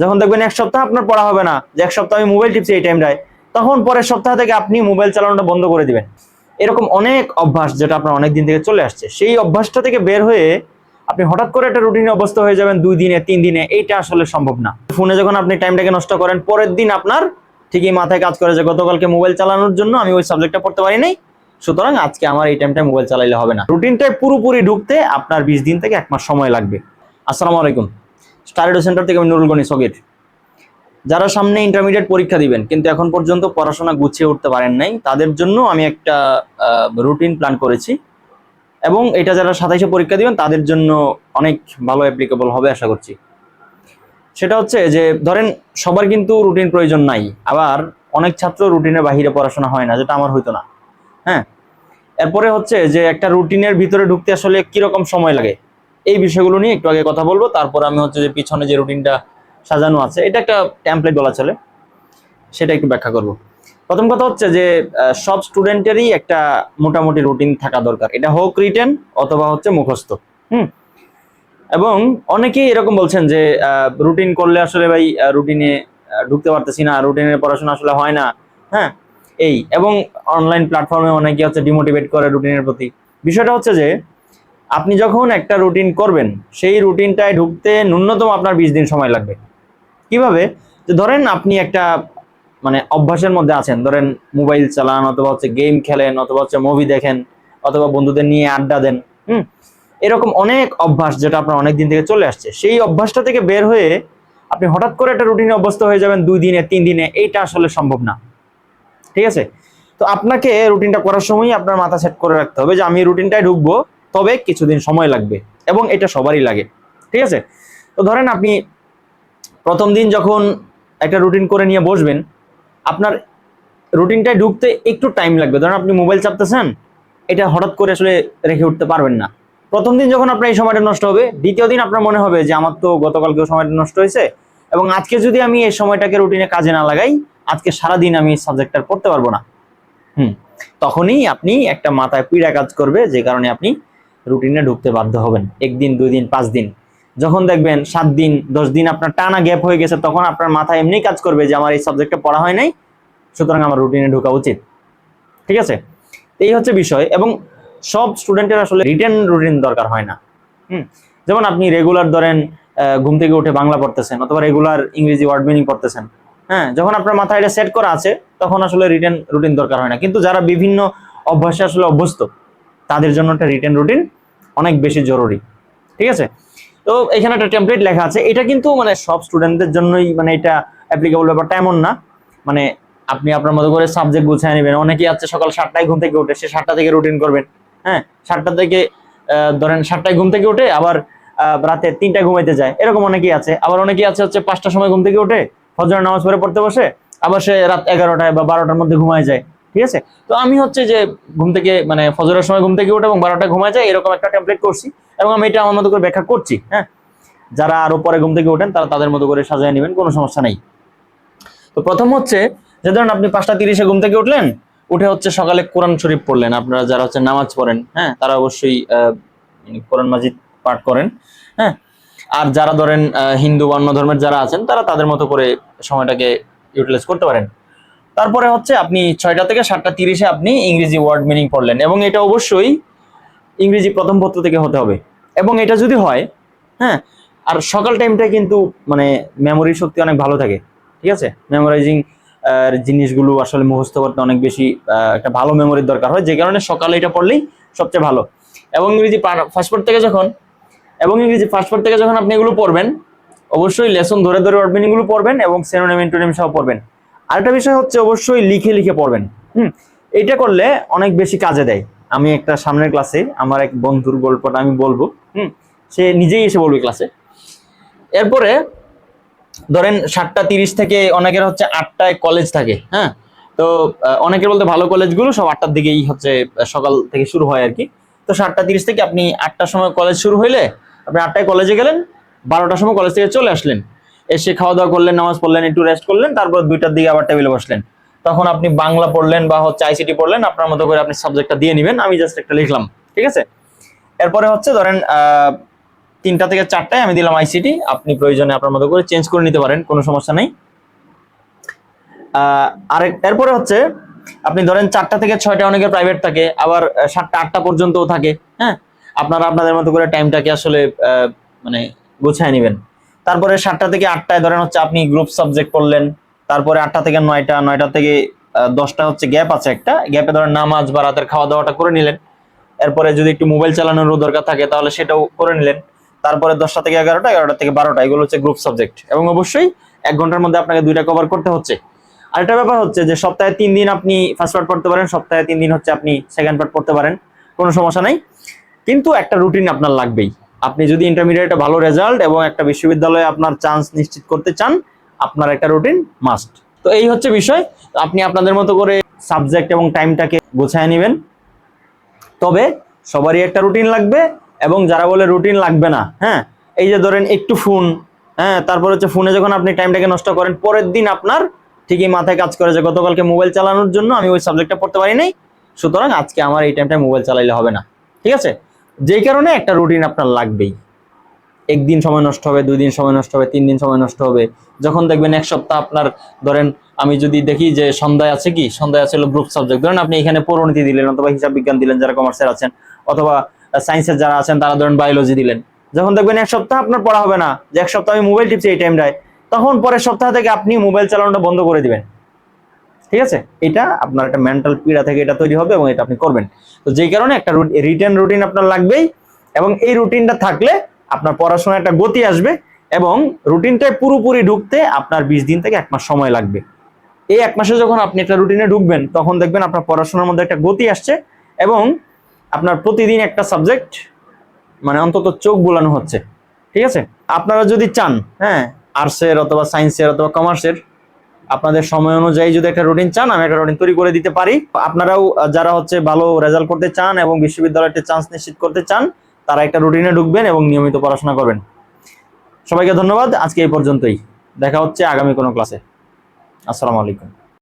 যখন দেখবেন এক সপ্তাহ আপনার পড়া হবে না, যে এক সপ্তাহ আমি মোবাইল টিপছি এই টাইমটায়, তখন পরের সপ্তাহ থেকে আপনি মোবাইল চালানোটা বন্ধ করে দিবেন। এরকম অনেক অভ্যাস যেটা আপনার অনেক দিন থেকে চলে আসছে, সেই অভ্যাসটা থেকে বের হয়ে আপনি হঠাৎ করে একটা রুটিনে অবস্থা হয়ে যাবেন 2 দিনে 3 দিনে, এইটা আসলে সম্ভব না। ফোনে যখন আপনি টাইমটাকে নষ্ট করেন, পরের দিন আপনার ঠিকই মাথায় কাজ করে যে গতকালকে মোবাইল চালানোর জন্য আমি ওই সাবজেক্টটা পড়তে পারি নাই, সুতরাং আজকে আমার এই টাইমটায় মোবাইল চালাইলে হবে না। রুটিনটায় পুরোপুরি ঢুকতে আপনার 20 দিন থেকে 1 মাস সময় লাগবে। আসসালামু আলাইকুম, স্টার এডু সেন্টার থেকে আমি নুরুল গনি সগীর। যারা সামনে ইন্টারমিডিয়েট পরীক্ষা দিবেন কিন্তু এখন পর্যন্ত পড়াশোনা গুছিয়ে উঠতে পারেন নাই, তাদের জন্য আমি একটা রুটিন প্ল্যান করেছি, এবং এটা যারা 27-এ পরীক্ষা দিবেন তাদের জন্য অনেক ভালো অ্যাপ্লিকেবল হবে আশা করছি। সেটা হচ্ছে যে ধরেন সবার কিন্তু রুটিন প্রয়োজন নাই, আবার অনেক ছাত্র রুটিনের বাহিরে পড়াশোনা হয় না, যেটা আমার হইতো না। হ্যাঁ, এরপরে হচ্ছে যে একটা রুটিনের ভিতরে ঢুকতে আসলে কিরকম সময় লাগে, এই বিষয়গুলো নিয়ে একটু আগে কথা বলবো। তারপর আমি হচ্ছে যে পিছনে যে রুটিনটা সাজানো আছে, এটা একটা টেমপ্লেট বলা চলে, সেটা একটু ব্যাখ্যা করব। প্রথম কথা হচ্ছে যে সব স্টুডেন্টেরই একটা মোটামুটি রুটিন থাকা দরকার, এটা হোক রিটেন অথবা হচ্ছে মুখস্থ। এবং অনেকেই এরকম বলছেন যে রুটিন করলে আসলে ভাই রুটিনে ঢুকতে পারতেছি না, রুটিনের পড়াশোনা আসলে হয় না। হ্যাঁ, এবং অনলাইন প্ল্যাটফর্মে অনেকে হচ্ছে ডিমোটিভেট করে রুটিনের প্রতি। বিষয়টা হচ্ছে যে আপনি যখন একটা রুটিন করবেন, সেই রুটিনটায় ঢুকতে ন্যূনতম আপনার 20 দিন সময় লাগবে। কিভাবে? যে ধরেন আপনি একটা মানে অভ্যাসের মধ্যে আছেন, ধরেন মোবাইল চালান অথবা হচ্ছে গেম খেলেন অথবা হচ্ছে মুভি দেখেন অথবা বন্ধুদের নিয়ে আড্ডা দেন। এরকম অনেক অভ্যাস যেটা আপনার অনেক দিন থেকে চলে আসছে, সেই অভ্যাসটা থেকে বের হয়ে আপনি হঠাৎ করে একটা রুটিনে অভ্যস্ত হয়ে যাবেন 2 দিনে 3 দিনে, এইটা আসলে সম্ভব না। ঠিক আছে? তো আপনাকে রুটিনটা করার সময় আপনার মাথা সেট করে রাখতে হবে যে আমি রুটিনটায় ঢুকবো, তবে কিছুদিন সময় লাগবে, এবং এটা সবারই লাগে। ঠিক আছে? তো ধরেন আপনি প্রথম দিন যখন একটা রুটিন করে নিয়ে বসবেন, আপনার রুটিনটায় ঢুকতে একটু টাইম লাগবে। ধরেন আপনি মোবাইল চাপতেছেন, এটা হঠাৎ করে আসলে রেখে উঠতে পারবেন না। প্রথম দিন যখন আপনার এই সময়টা নষ্ট হবে, দ্বিতীয় দিন আপনার মনে হবে যে আমার তো গতকালকেও সময়টা নষ্ট হয়েছে, এবং আজকে যদি আমি এই সময়টাকে রুটিনে কাজে না লাগাই, আজকে সারাদিন আমি সাবজেক্টটা পড়তে পারবো না। তখনই আপনি একটা মাথায় পীড়া কাজ করবে, যে কারণে আপনি রুটিনে ঢুকতে বাধ্য হবেন। 1 দিন 2 দিন 5 দিন, যখন দেখবেন 7 দিন 10 দিন আপনার টানা গ্যাপ হয়ে গেছে, তখন আপনার মাথায় এমনি কাজ করবে যে আমার এই সাবজেক্টটা পড়া হয় নাই, সুতরাং আমার রুটিনে ঢোকা উচিত। ঠিক আছে? এই হচ্ছে বিষয়। এবং সব স্টুডেন্টের আসলে রিটেন রুটিন দরকার হয় না। যেমন আপনি রেগুলার ধরেন ঘুম থেকে উঠে বাংলা পড়তেছেন অথবা রেগুলার ইংরেজি ওয়ার্ড মিনিং পড়তেছেন। হ্যাঁ, যখন আপনার মাথায় এটা সেট করা আছে, তখন আসলে রিটেন রুটিন দরকার হয় না। কিন্তু যারা বিভিন্ন অভ্যাসে আসলে অভ্যস্ত, তাদের জন্য একটা রিটেন রুটিন অনেক বেশি জরুরি। ঠিক আছে? তো এখানে একটা টেমপ্লেট লেখা আছে, এটা কিন্তু মানে সব স্টুডেন্টদের জন্যই মানে এটা অ্যাপ্লিকেবল, ব্যাপারটা এমন না। মানে আপনি আপনার মতো করে সাবজেক্ট গুছিয়ে নেবেন। অনেকেই আছে সকাল 7টায় ঘুম থেকে উঠে, সে 7টা থেকে রুটিন করবেন। হ্যাঁ, 7টা থেকে ধরেন 7টায় ঘুম থেকে উঠে আবার রাতে 3টায় ঘুমাইতে যায়, এরকম অনেকেই আছে। আবার অনেকেই আছে হচ্ছে 5টার সময় ঘুম থেকে উঠে ফজরের নামাজ পড়ে পড়তে বসে, আবার সে রাত 11টায় বা 12টার মধ্যে ঘুমায় যায়। ঠিক আছে? তো আমি হচ্ছে যে ঘুম থেকে মানে ফজরের সময় ঘুম থেকে উঠে এবং 12টায় ঘুমায় যায়, এরকম একটা টেমপ্লেট করছি, এবং আমি এটা আমার মতো করে ব্যাখ্যা করছি। হ্যাঁ, যারা আরো পরে ঘুম থেকে ওঠেন তারা তাদের মতো করে সাজিয়ে নেবেন, কোনো সমস্যা নেই। তো প্রথম হচ্ছে যে ধরেন আপনি 5টা 30-এ ঘুম থেকে উঠলেন, উঠে হচ্ছে সকালে কোরআন শরীফ পড়লেন। আপনারা যারা হচ্ছে নামাজ পড়েন, হ্যাঁ, তারা অবশ্যই কোরআন মাজিদ পাঠ করেন। হ্যাঁ, আর যারা ধরেন হিন্দু বা অন্য ধর্মের যারা আছেন, তারা তাদের মতো করে সময়টাকে ইউটিলাইজ করতে পারেন। তারপরে হচ্ছে আপনি 6টা থেকে 7টা 30-এ আপনি ইংরেজি ওয়ার্ড মিনিং পড়লেন, এবং এটা অবশ্যই ইংরেজি প্রথম পত্র থেকে হতে হবে। এবং এটা যদি হয়, হ্যাঁ, আর সকাল টাইমটা কিন্তু মানে মেমোরি শক্তি অনেক ভালো থাকে। ঠিক আছে? মেমোরাইজিং জিনিসগুলো আসলে মুখস্থ করতে অনেক বেশি একটা ভালো মেমোরির দরকার হয়, যে কারণে সকালে এটা পড়লেই সবচেয়ে ভালো। এবং ইংরেজি ফার্স্ট পার্ট থেকে যখন আপনি এগুলো পড়বেন, অবশ্যই লেসন ধরে ধরে ওয়ার্ড মিনিং গুলো পড়বেন এবং সিনোনিম অ্যান্টোনিম সহ পড়বেন। আরেকটা বিষয় হচ্ছে অবশ্যই লিখে লিখে পড়বেন। এইটা করলে অনেক বেশি কাজে দেয়। আমি একটা সামনের ক্লাসে আমার এক বন্ধুর গল্পটা আমি বলবো। সে নিজেই এসে বলবে ক্লাসে। এরপরে ধরেন 7টা 30 থেকে অনেকের হচ্ছে 8টায় কলেজ থাকে। হ্যাঁ, তো অনেকের বলতে ভালো কলেজগুলো সব 8টার দিকেই হচ্ছে সকাল থেকে শুরু হয় আর কি। তো 7টা 30 থেকে আপনি 8টার সময় কলেজ শুরু হইলে আপনি 8টায় কলেজে গেলেন, 12টার সময় কলেজ থেকে চলে আসলেন, এসে খাওয়া দাওয়া করলেন, নামাজ পড়লেন, একটু রেস্ট করলেন, তারপর 2টার দিকে আবার টেবিলে বসলেন। তখন আপনি বাংলা পড়লেন বা হচ্ছে আইসিটি পড়লেন, আপনার মতো করে আপনি সাবজেক্টটা দিয়ে নেবেন, আমি জাস্ট একটা লিখলাম। ঠিক আছে? এরপরে হচ্ছে ধরেন 3টা থেকে 4টায় আমি দিলাম আইসিটি, আপনি প্রয়োজনে আপনার মতো করে চেঞ্জ করে নিতে পারেন, কোনো সমস্যা নেই। আর এরপরে হচ্ছে আপনি ধরেন 4টা থেকে 6টা অনেকের প্রাইভেট থাকে, আবার 7টা 8টা পর্যন্তও থাকে। হ্যাঁ, আপনারা আপনাদের মতো করে টাইমটাকে আসলে মানে গুছিয়ে নেবেন। তারপরে 7টা থেকে 8টায় ধরেন হচ্ছে আপনি গ্রুপ সাবজেক্ট পড়লেন, তারপরে 8টা থেকে 9টা, 9টা থেকে 10টা হচ্ছে গ্যাপ আছে, একটা গ্যাপে ধরেন নামাজ বা রাতের খাওয়া দাওয়াটা করে নিলেন। এরপরে যদি একটু মোবাইল চালানোরও দরকার থাকে তাহলে সেটাও করে নিলেন। তারপরে 10টা থেকে 11টা, 11টা থেকে 12টা, এগুলো হচ্ছে গ্রুপ সাবজেক্ট, এবং অবশ্যই 1 ঘন্টার মধ্যে আপনাকে 2টা কভার করতে হচ্ছে। আরেকটা ব্যাপার হচ্ছে যে সপ্তাহে 3 দিন আপনি ফার্স্ট পার্ট পড়তে পারেন, সপ্তাহে 3 দিন হচ্ছে আপনি সেকেন্ড পার্ট পড়তে পারেন, কোনো সমস্যা নাই। কিন্তু একটা রুটিন আপনার লাগবেই। আপনি যদি ইন্টারমিডিয়েটে ভালো রেজাল্ট এবং একটা বিশ্ববিদ্যালয়ে আপনার চান্স নিশ্চিত করতে চান, আপনার একটা রুটিন মাস্ট। তো এই হচ্ছে বিষয়। আপনি আপনাদের মতো করে সাবজেক্ট এবং টাইমটাকে গোছায় নেবেন। তবে সবারই একটা রুটিন লাগবে, এবং যারা বলে রুটিন লাগবে না, হ্যাঁ, এই যে ধরেন একটু ফোন, হ্যাঁ, তারপর হচ্ছে ফোনে যখন আপনি টাইমটাকে নষ্ট করেন, পরের দিন আপনার ঠিকই মাথায় কাজ করে যে গতকালকে মোবাইল চালানোর জন্য আমি ওই সাবজেক্টটা পড়তে পারি নাই, সুতরাং আজকে আমার এই টাইমটা মোবাইল চালাইলে হবে না। ঠিক আছে, যেই কারণে একটা রুটিন আপনার লাগবেই। 1 দিন সময় নষ্ট হবে, 2 দিন সময় নষ্ট হবে, 3 দিন সময় নষ্ট হবে, যখন দেখবেন 1 সপ্তাহ আপনার ধরেন আমি যদি দেখি যে সন্ধ্যায় আছে কি, সন্ধ্যায় আছে হলো গ্রুপ সাবজেক্ট, ধরেন আপনি এখানে পরিণতি দিলেন অথবা হিসাব বিজ্ঞান দিলেন যারা কমার্সের আছেন, অথবা সায়েন্সের যারা আছেন তারা ধরেন বায়োলজি দিলেন, যখন দেখবেন 1 সপ্তাহ আপনার পড়া হবে না, যে 1 সপ্তাহ আমি মোবাইল টিপছি এই টাইমটায়, তখন পরের সপ্তাহ থেকে আপনি মোবাইল চালানোটা বন্ধ করে দিবেন। ঠিক আছে, এটা আপনার একটা মেন্টাল পীড়া থেকে এটা তৈরি হবে, এবং এটা আপনি করবেন। তো যেই কারণে একটা রিটেন রুটিন আপনার লাগবেই, এবং এই রুটিনটা থাকলে আপনার পড়াশোনায় একটা গতি আসবে, এবং রুটিনটায় পুরোপুরি ঢুকতে আপনার 20 দিন থেকে 1 মাস সময় লাগবে। এই 1 মাসে যখন আপনি একটা রুটিনে ঢুকবেন, তখন দেখবেন আপনার পড়াশোনার মধ্যে একটা গতি আসছে, এবং আপনার প্রতিদিন একটা সাবজেক্ট মানে অন্তত চোখ বুলানো হচ্ছে। ঠিক আছে, আপনারা যদি চান, হ্যাঁ, আর্টসের অথবা সায়েন্সের অথবা কমার্সের, আপনাদের সময় অনুযায়ী যদি একটা রুটিন চান, আমি একটা রুটিন তৈরি করে দিতে পারি। আপনারাও যারা হচ্ছে ভালো রেজাল্ট করতে চান এবং বিশ্ববিদ্যালয়তে চান্স নিশ্চিত করতে চান, তারা একটা রুটিনে ঢুকবেন এবং নিয়মিত পড়াশোনা করবেন। সবাইকে ধন্যবাদ, আজকে এই পর্যন্তই। দেখা হচ্ছে আগামী কোনো ক্লাসে। আসসালামু আলাইকুম।